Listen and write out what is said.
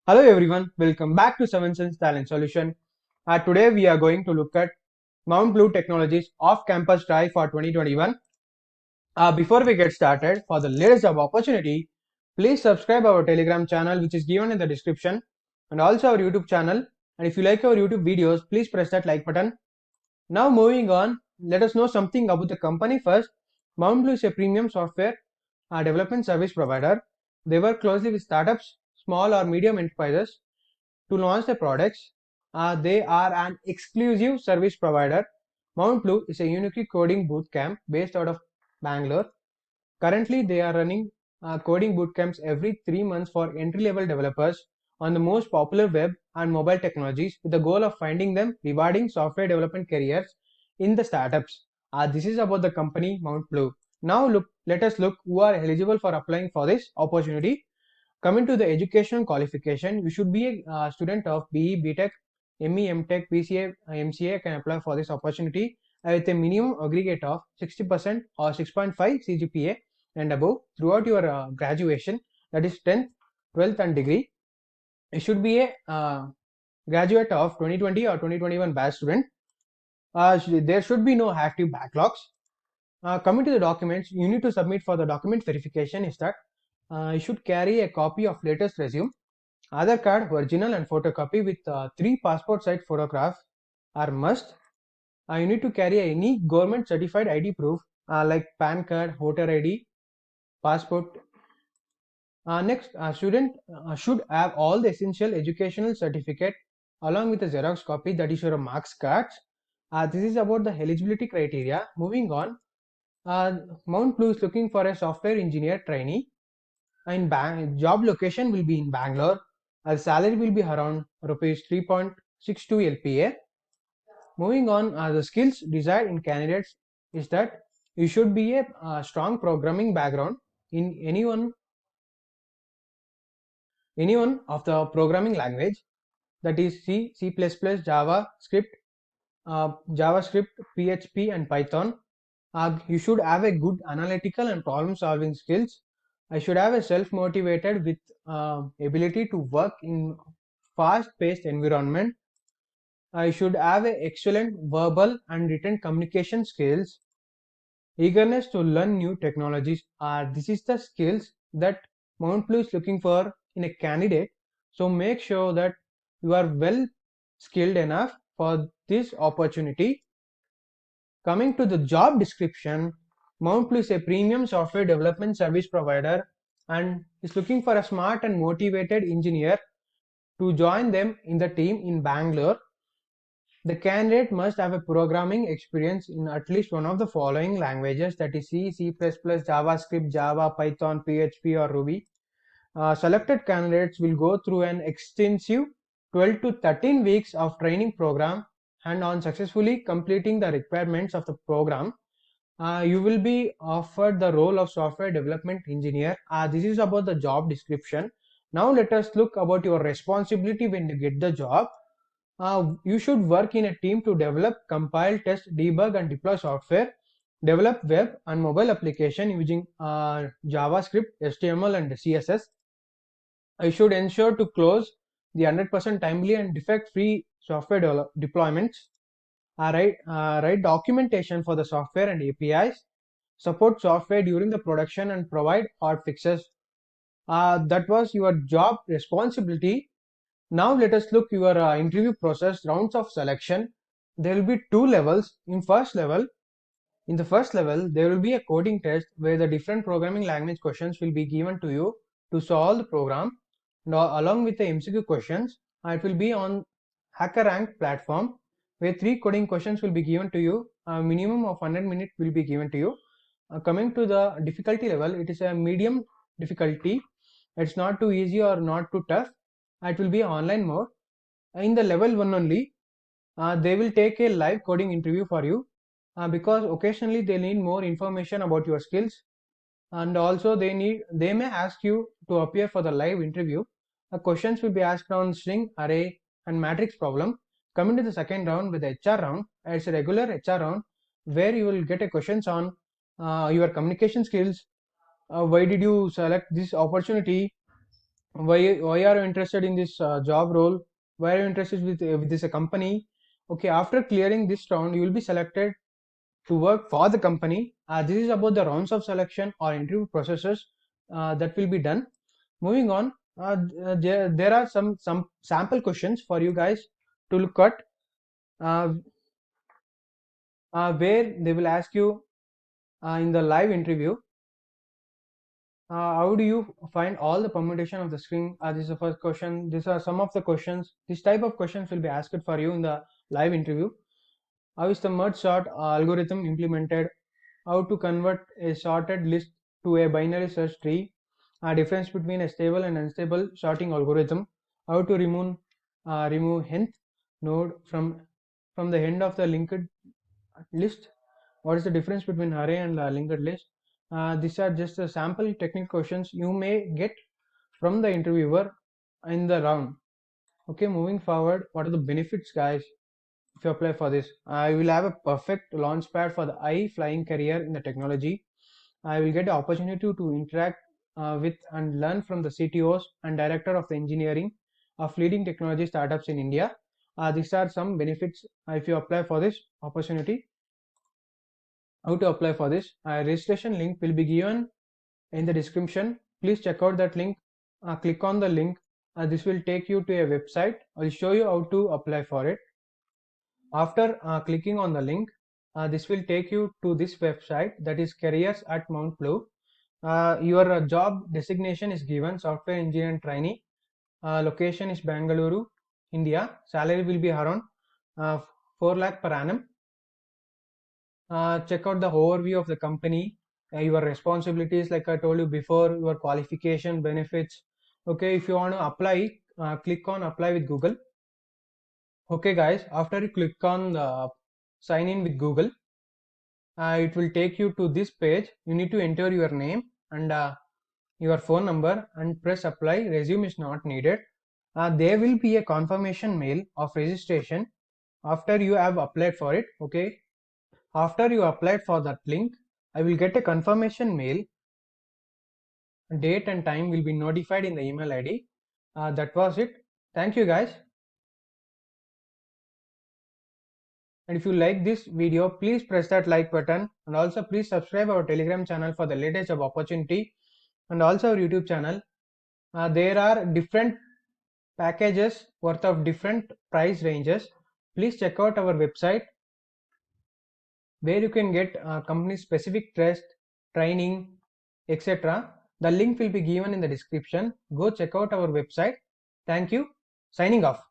Hello everyone, welcome back to Seven Sense Talent Solution. Today we are going to look at Mount Blue Technologies off-campus drive for 2021. Before we get started, for the latest job opportunity, please subscribe our Telegram channel which is given in the description and also our YouTube channel. And if you like our YouTube videos, please press that like button. Now moving on, let us know something about the company first. Mount Blue is a premium software development service provider. They work closely with startups, small or medium enterprises to launch their products. They are an exclusive service provider. Mount Blue is a unique coding bootcamp based out of Bangalore. Currently, they are running coding bootcamps every 3 months for entry-level developers on the most popular web and mobile technologies with the goal of finding them rewarding software development careers in the startups. This is about the company Mount Blue. Now let us look who are eligible for applying for this opportunity. Coming to the educational qualification, you should be a student of BE, BTech, ME, MTech, PCA, MCA can apply for this opportunity with a minimum aggregate of 60% or 6.5 CGPA and above throughout your graduation, that is 10th, 12th and degree. You should be a graduate of 2020 or 2021 batch student. There should be no active backlogs. Coming to the documents, you need to submit for the document verification is that you should carry a copy of latest resume, Aadhaar card, original and photocopy with 3 passport size photographs are must. You need to carry any government certified ID proof like PAN card, voter ID, passport. Next, student should have all the essential educational certificate along with a Xerox copy, that is your marks cards. This is about the eligibility criteria. Moving on, Mount Blue is looking for a software engineer trainee. Job location will be in Bangalore. Salary will be around rupees 3.62 LPA. Moving on, the skills desired in candidates is that you should be a strong programming background in anyone of the programming language, that is C, C++, JavaScript, PHP and Python. You should have a good analytical and problem solving skills. I should have a self-motivated with ability to work in fast-paced environment. I should have a excellent verbal and written communication skills. Eagerness to learn new technologies. This is the skills that Mount Blue is looking for in a candidate. So make sure that you are well skilled enough for this opportunity. Coming to the job description, Mount Blue is a premium software development service provider and is looking for a smart and motivated engineer to join them in the team in Bangalore. The candidate must have a programming experience in at least one of the following languages, that is C, C++, JavaScript, Java, Python, PHP or Ruby. Selected candidates will go through an extensive 12 to 13 weeks of training program, and on successfully completing the requirements of the program, you will be offered the role of software development engineer. This is about the job description. Now let us look about your responsibility when you get the job. You should work in a team to develop, compile, test, debug and deploy software, develop web and mobile application using JavaScript, HTML and CSS. I should ensure to close the 100% timely and defect-free software deployments. Write documentation for the software and APIs, support software during the production and provide hot fixes. That was your job responsibility. Now let us look your interview process, rounds of selection. There will be two levels. In the first level, there will be a coding test where the different programming language questions will be given to you to solve the program. Now, along with the MCQ questions, it will be on HackerRank platform where 3 coding questions will be given to you. A minimum of 100 minutes will be given to you. Coming to the difficulty level, it is a medium difficulty. It's not too easy or not too tough. It will be online mode. In the level 1 only, they will take a live coding interview for you because occasionally they need more information about your skills, and also they may ask you to appear for the live interview. Questions will be asked on string, array and matrix problem. Coming to the second round with the HR round, it's a regular HR round where you will get a questions on your communication skills, why did you select this opportunity, why are you interested in this job role, why are you interested with this company. Okay, after clearing this round you will be selected to work for the company. This is about the rounds of selection or interview processes that will be done. Moving on, there are some sample questions for you guys to look at, uh, where they will ask you in the live interview, how do you find all the permutation of the string? This is the first question. These are some of the questions. This type of questions will be asked for you in the live interview. How is the merge sort algorithm implemented? How to convert a sorted list to a binary search tree? A difference between a stable and unstable sorting algorithm? How to remove nth node from the end of the linked list? What is the difference between array and linked list? These are just the sample technical questions you may get from the interviewer in the round. Okay, moving forward, what are the benefits, guys? If you apply for this, I will have a perfect launch pad for the high flying career in the technology. I will get the opportunity to interact with and learn from the CTOs and director of the engineering of leading technology startups in India. These are some benefits if you apply for this opportunity. How to apply for this? Registration link will be given in the description. Please check out that link. Click on the link. This will take you to a website. I'll show you how to apply for it. After clicking on the link, this will take you to this website, that is careers at Mount Blue. Your job designation is given software engineer trainee. Location is Bangalore, India. Salary will be around 4 lakh per annum. Check out the overview of the company, your responsibilities, like I told you before, your qualification, benefits. Okay, if you want to apply, click on apply with Google. Okay, guys, after you click on the sign in with Google, it will take you to this page. You need to enter your name and your phone number and press apply. Resume is not needed. There will be a confirmation mail of registration after you have applied for it. Okay, after you applied for that link, I will get a confirmation mail. Date and time will be notified in the email ID. That was it. Thank you, guys. And if you like this video, please press that like button, and also please subscribe our Telegram channel for the latest job opportunity, and also our YouTube channel. There are different packages worth of different price ranges. Please check out our website where you can get company specific test, training, etc. The link will be given in the description. Go check out our website. Thank you. Signing off.